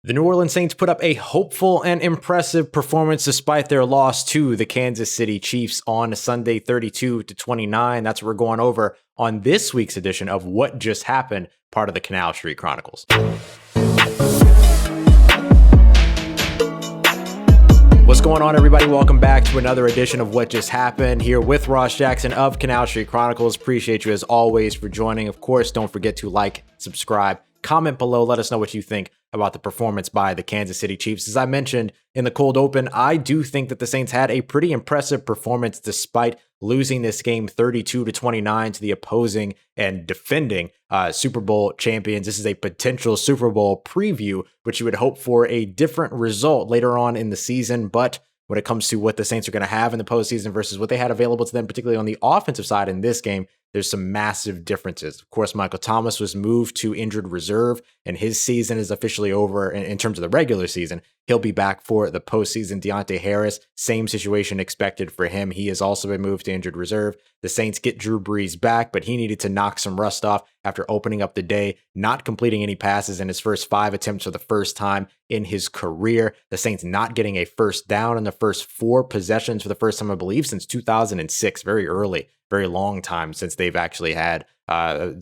The New Orleans Saints put up a hopeful and impressive performance despite their loss to the Kansas City Chiefs on Sunday 32-29. That's what we're going over on this week's edition of What Just Happened, part of the Canal Street Chronicles. What's going on, everybody? Welcome back to another edition of What Just Happened, here with Ross Jackson of Canal Street Chronicles. Appreciate you as always for joining. Of course, don't forget to like, subscribe, comment below. Let us know what you think about the performance by the Kansas City Chiefs. As I mentioned in the cold open, I do think that the Saints had a pretty impressive performance despite losing this game 32-29 to the opposing and defending Super Bowl champions. This is a potential Super Bowl preview, which you would hope for a different result later on in the season. But when it comes to what the Saints are going to have in the postseason versus what they had available to them, particularly on the offensive side in this game, there's some massive differences. Of course, Michael Thomas was moved to injured reserve, and his season is officially over in terms of the regular season. He'll be back for the postseason. Deontay Harris, same situation expected for him. He has also been moved to injured reserve. The Saints get Drew Brees back, but he needed to knock some rust off after opening up the day, not completing any passes in his first 5 attempts for the first time in his career. The Saints not getting a first down in the first 4 possessions for the first time, I believe, since 2006, very early. Very long time since they've actually had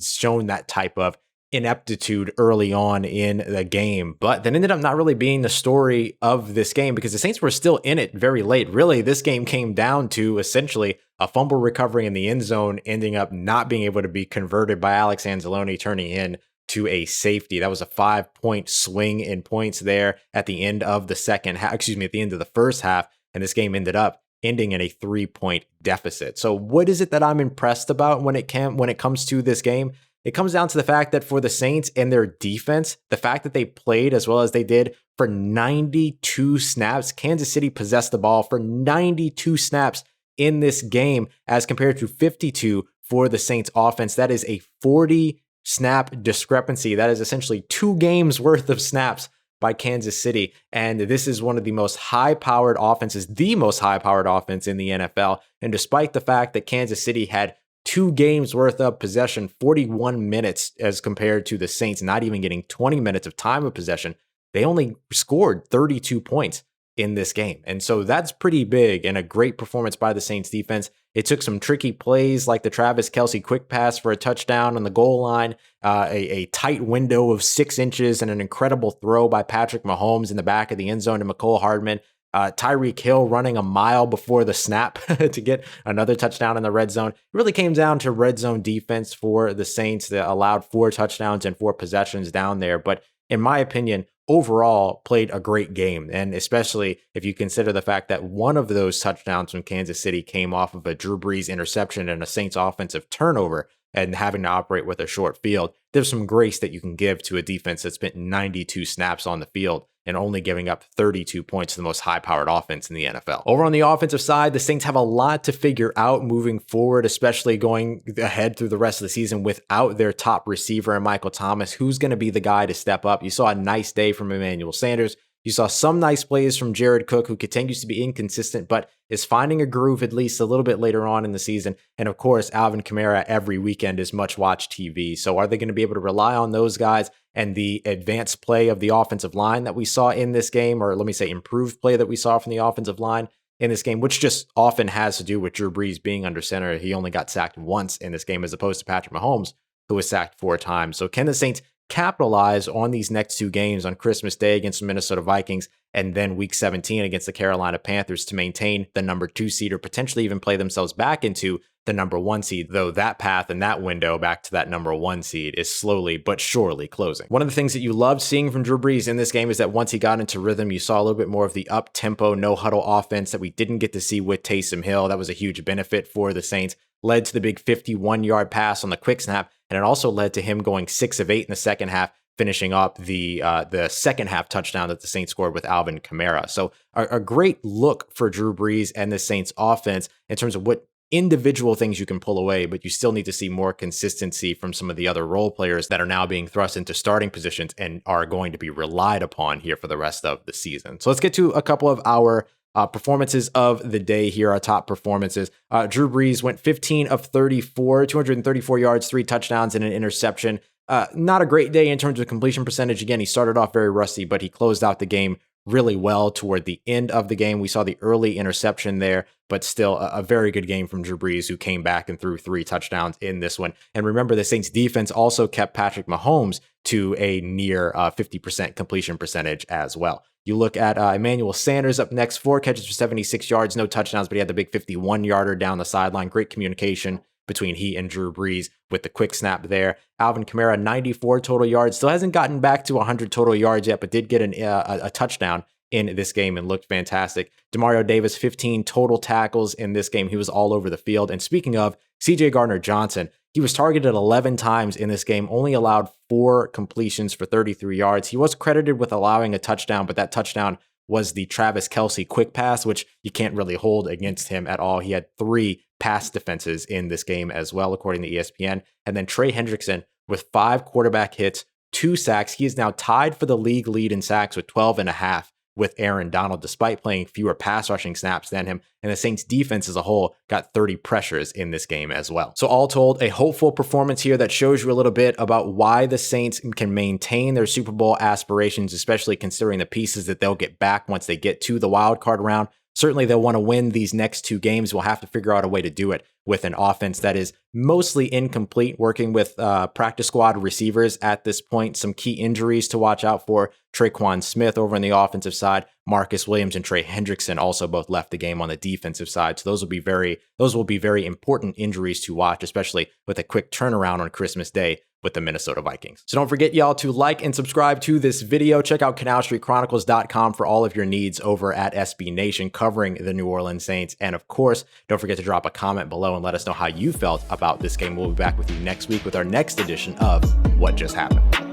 shown that type of ineptitude early on in the game. But that ended up not really being the story of this game because the Saints were still in it very late. Really, this game came down to essentially a fumble recovery in the end zone, ending up not being able to be converted by Alex Anzalone, turning in to a safety. That was a 5-point swing in points there at the end of the second half, at the end of the first half. And this game ended up ending in a 3-point deficit. So what is it that I'm impressed about when it comes to this game? It comes down to the fact that for the Saints and their defense, the fact that they played as well as they did for 92 snaps. Kansas City possessed the ball for 92 snaps in this game as compared to 52 for the Saints offense. That is a 40 snap discrepancy. That is essentially 2 games worth of snaps by Kansas City. And this is one of the most high-powered offenses, the most high-powered offense in the NFL. And despite the fact that Kansas City had 2 games worth of possession, 41 minutes as compared to the Saints not even getting 20 minutes of time of possession, they only scored 32 points in this game. And so that's pretty big and a great performance by the Saints defense. It took some tricky plays like the Travis Kelce quick pass for a touchdown on the goal line, a tight window of 6 inches and an incredible throw by Patrick Mahomes in the back of the end zone to Mecole Hardman. Tyreek Hill running a mile before the snap to get another touchdown in the red zone. It really came down to red zone defense for the Saints that allowed 4 touchdowns and 4 possessions down there. But in my opinion, overall played a great game. And especially if you consider the fact that one of those touchdowns from Kansas City came off of a Drew Brees interception and a Saints offensive turnover and having to operate with a short field. There's some grace that you can give to a defense that spent 92 snaps on the field and only giving up 32 points to the most high-powered offense in the NFL. Over on the offensive side, the Saints have a lot to figure out moving forward, especially going ahead through the rest of the season without their top receiver and Michael Thomas. Who's going to be the guy to step up? You saw a nice day from Emmanuel Sanders. You saw some nice plays from Jared Cook, who continues to be inconsistent, but is finding a groove at least a little bit later on in the season. And of course, Alvin Kamara every weekend is much-watched TV. So are they going to be able to rely on those guys and the advanced play of the offensive line that we saw in this game, or let me say improved play that we saw from the offensive line in this game, which just often has to do with Drew Brees being under center. He only got sacked once in this game as opposed to Patrick Mahomes, who was sacked 4 times. So can the Saints capitalize on these next 2 games on Christmas Day against the Minnesota Vikings and then week 17 against the Carolina Panthers to maintain the number 2 seed or potentially even play themselves back into the number 1 seed, though that path and that window back to that number 1 seed is slowly but surely closing. One of the things that you loved seeing from Drew Brees in this game is that once he got into rhythm, you saw a little bit more of the up-tempo, no-huddle offense that we didn't get to see with Taysom Hill. That was a huge benefit for the Saints. Led to the big 51-yard pass on the quick snap, and it also led to him going 6 of 8 in the second half, finishing up the second half touchdown that the Saints scored with Alvin Kamara. So a great look for Drew Brees and the Saints offense in terms of what individual things you can pull away, but you still need to see more consistency from some of the other role players that are now being thrust into starting positions and are going to be relied upon here for the rest of the season. So let's get to a couple of our performances of the day here, our top performances. Drew Brees went 15 of 34, 234 yards, 3 touchdowns, and an interception. Not a great day in terms of completion percentage. Again, he started off very rusty, but he closed out the game really well toward the end of the game. We saw the early interception there, but still a very good game from Drew Brees, who came back and threw 3 touchdowns in this one. And remember, the Saints defense also kept Patrick Mahomes to a near 50% completion percentage as well. You look at Emmanuel Sanders up next, 4 catches for 76 yards, no touchdowns, but he had the big 51-yarder down the sideline. Great communication between he and Drew Brees with the quick snap there. Alvin Kamara, 94 total yards. Still hasn't gotten back to 100 total yards yet, but did get a touchdown in this game and looked fantastic. Demario Davis, 15 total tackles in this game. He was all over the field. And speaking of CJ Gardner-Johnson, he was targeted 11 times in this game, only allowed 4 completions for 33 yards. He was credited with allowing a touchdown, but that touchdown was the Travis Kelce quick pass, which you can't really hold against him at all. He had 3 pass defenses in this game as well, according to ESPN. And then Trey Hendrickson with 5 quarterback hits, 2 sacks. He is now tied for the league lead in sacks with 12.5 with Aaron Donald, despite playing fewer pass rushing snaps than him. And the Saints defense as a whole got 30 pressures in this game as well. So all told, a hopeful performance here that shows you a little bit about why the Saints can maintain their Super Bowl aspirations, especially considering the pieces that they'll get back once they get to the wild card round. Certainly they'll want to win these next 2 games. We'll have to figure out a way to do it with an offense that is mostly incomplete, working with practice squad receivers at this point. Some key injuries to watch out for. Traquan Smith over on the offensive side. Marcus Williams and Trey Hendrickson also both left the game on the defensive side. So those will be very important injuries to watch, especially with a quick turnaround on Christmas Day with the Minnesota Vikings. So don't forget, y'all, to like and subscribe to this video. Check out CanalStreetChronicles.com for all of your needs over at SB Nation covering the New Orleans Saints. And of course, don't forget to drop a comment below and let us know how you felt about this game. We'll be back with you next week with our next edition of What Just Happened.